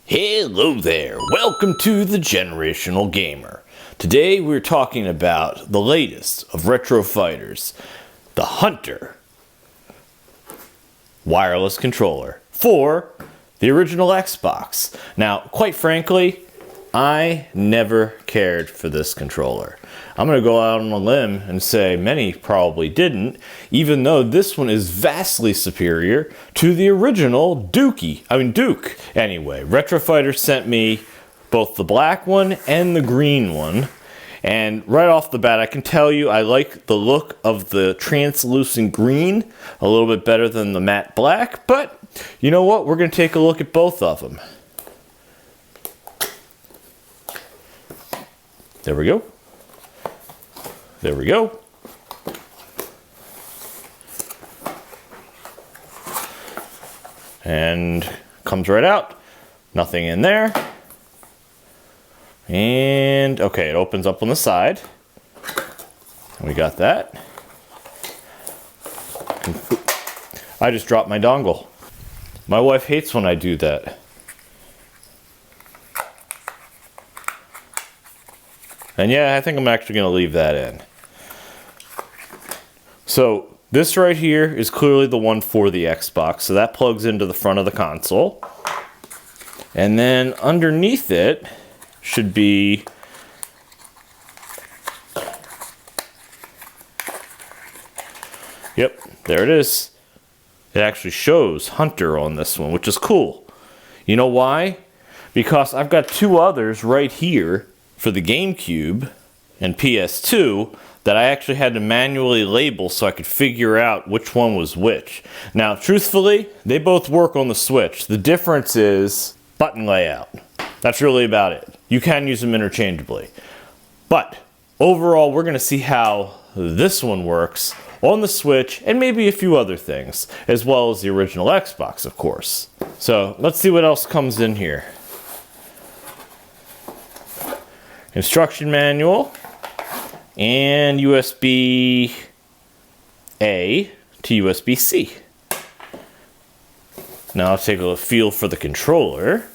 Hello there, welcome to the Generational Gamer. Today we're talking about the latest of retro fighters, the Hunter wireless controller for the original Xbox. Now, quite frankly, I never cared for this controller. I'm going to go out on a limb and say many probably didn't, even though this one is vastly superior to the original Duke. Anyway, Retro Fighter sent me both the black one and the green one. And right off the bat, I can tell you I like the look of the translucent green a little bit better than the matte black. But you know what? We're going to take a look at both of them. There we go. There we go. And comes right out. Nothing in there. And okay, it opens up on the side. We got that. I just dropped my dongle. My wife hates when I do that. And yeah, I think I'm actually going to leave that in. So this right here is clearly the one for the Xbox. So that plugs into the front of the console. And then underneath it should be yep, there it is. It actually shows Hunter on this one, which is cool. You know why? Because I've got two others right here for the GameCube and PS2 that I actually had to manually label so I could figure out which one was which. Now, truthfully, they both work on the Switch. The difference is button layout. That's really about it. You can use them interchangeably. But overall, we're going to see how this one works on the Switch and maybe a few other things, as well as the original Xbox, of course. So let's see what else comes in here. Instruction manual and USB-A to USB-C. Now I'll take a feel for the controller.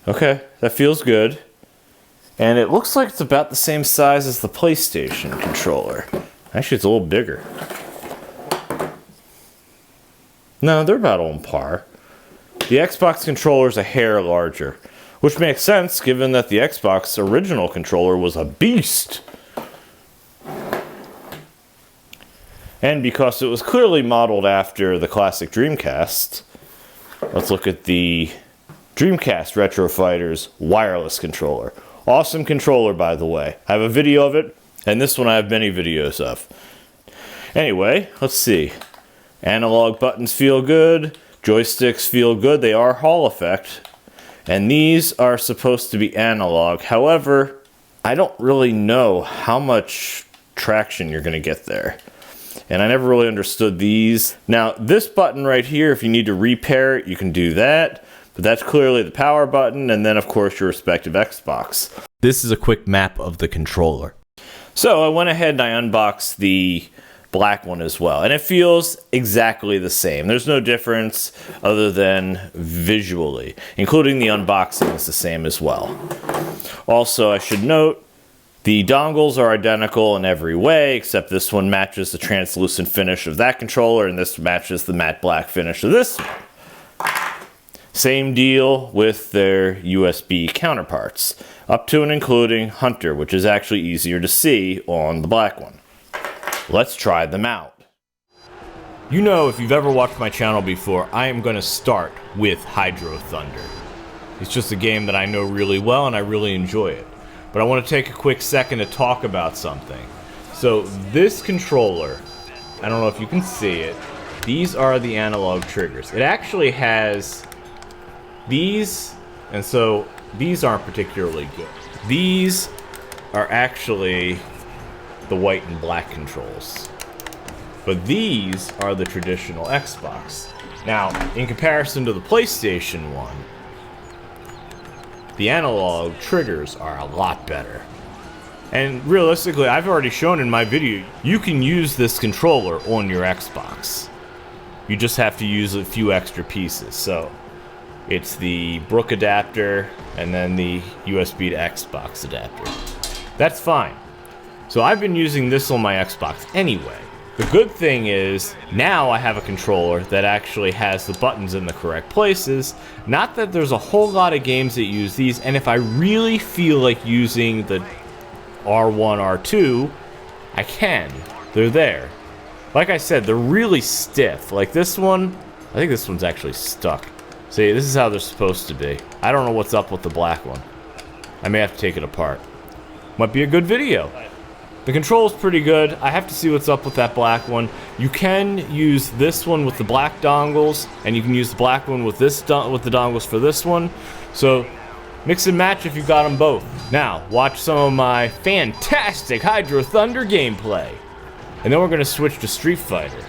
Okay, that feels good. And it looks like it's about the same size as the PlayStation controller. Actually, it's a little bigger. No, they're about on par. The Xbox controller is a hair larger, which makes sense given that the Xbox original controller was a beast. And because it was clearly modeled after the classic Dreamcast, let's look at the Dreamcast Retro Fighters wireless controller. Awesome controller, by the way. I have a video of it, and this one I have many videos of. Anyway, let's see. Analog buttons feel good. Joysticks feel good. They are Hall effect. And these are supposed to be analog. However, I don't really know how much traction you're going to get there. And I never really understood these. Now, this button right here, if you need to repair it, you can do that. But that's clearly the power button, and then, of course, your respective Xbox. This is a quick map of the controller. So I went ahead and I unboxed the black one as well, and it feels exactly the same. There's no difference other than visually, including the unboxing is the same as well. Also, I should note, the dongles are identical in every way, except this one matches the translucent finish of that controller, and this matches the matte black finish of this one. Same deal with their USB counterparts, up to and including Hunter, which is actually easier to see on the black one. Let's try them out. You know, if you've ever watched my channel before, I am going to start with Hydro Thunder. It's just a game that I know really well and I really enjoy it. But I want to take a quick second to talk about something. So this controller, I don't know if you can see it, these are the analog triggers. It actually has these, and so these aren't particularly good. These are actually the white and black controls. But these are the traditional Xbox. Now, in comparison to the PlayStation one, the analog triggers are a lot better. And realistically, I've already shown in my video, you can use this controller on your Xbox. You just have to use a few extra pieces. So it's the Brook adapter and then the USB to Xbox adapter. That's fine. So I've been using this on my Xbox anyway. The good thing is, now I have a controller that actually has the buttons in the correct places. Not that there's a whole lot of games that use these, and if I really feel like using the R1, R2, I can. They're there. Like I said, they're really stiff. Like this one, I think this one's actually stuck. See, this is how they're supposed to be. I don't know what's up with the black one. I may have to take it apart. Might be a good video. The control's pretty good. I have to see what's up with that black one. You can use this one with the black dongles, and you can use the black one with this with the dongles for this one. So mix and match if you got them both. Now, watch some of my fantastic Hydro Thunder gameplay. And then we're gonna switch to Street Fighter.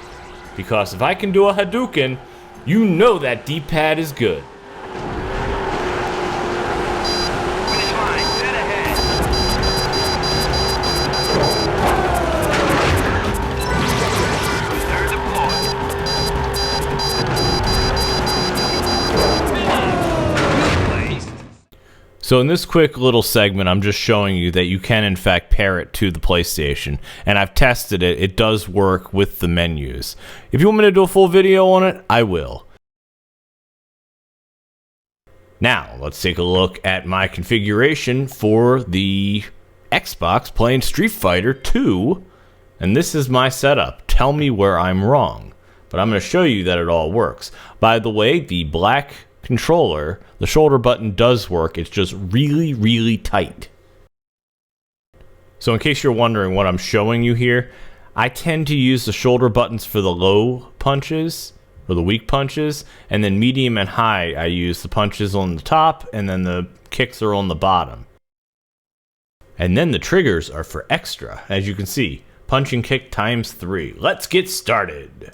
Because if I can do a Hadouken, you know that D-pad is good. So in this quick little segment, I'm just showing you that you can in fact pair it to the PlayStation. And I've tested it. It does work with the menus. If you want me to do a full video on it, I will. Now, let's take a look at my configuration for the Xbox playing Street Fighter 2. And this is my setup. Tell me where I'm wrong. But I'm going to show you that it all works. By the way, the black controller, the shoulder button does work. It's just really, really tight. So in case you're wondering what I'm showing you here, I tend to use the shoulder buttons for the low punches, or the weak punches, and then medium and high, I use the punches on the top, and then the kicks are on the bottom. And then the triggers are for extra, as you can see, punch and kick times 3. Let's get started.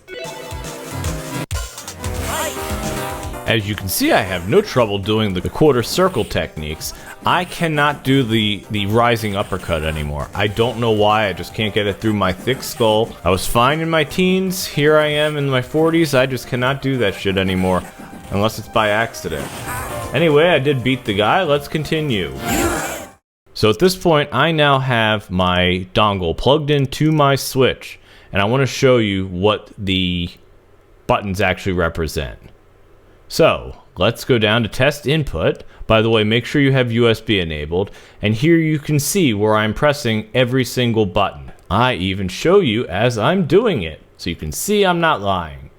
As you can see, I have no trouble doing the quarter circle techniques. I cannot do the rising uppercut anymore. I don't know why, I just can't get it through my thick skull. I was fine in my teens, here I am in my 40s, I just cannot do that shit anymore. Unless it's by accident. Anyway, I did beat the guy, let's continue. So at this point, I now have my dongle plugged into my Switch. And I want to show you what the buttons actually represent. So, let's go down to test input. By the way, make sure you have USB enabled. And here you can see where I'm pressing every single button. I even show you as I'm doing it. So you can see I'm not lying.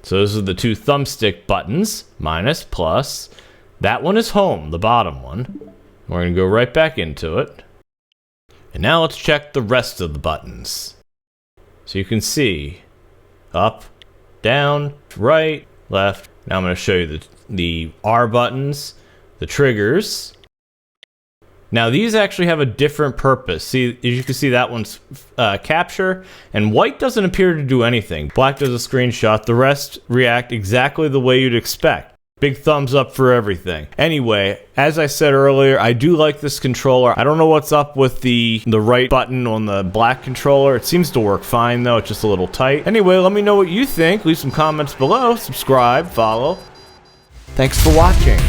So those are the two thumbstick buttons, minus, plus. That one is home, the bottom one. We're going to go right back into it. And now let's check the rest of the buttons. So you can see, up, down, right, left. Now I'm going to show you the R buttons, the triggers. Now these actually have a different purpose. See, as you can see, that one's capture, and white doesn't appear to do anything. Black does a screenshot. The rest react exactly the way you'd expect. Big thumbs up for everything. Anyway, as I said earlier, I do like this controller. I don't know what's up with the right button on the black controller. It seems to work fine though, it's just a little tight. Anyway, let me know what you think. Leave some comments below, subscribe, follow. Thanks for watching.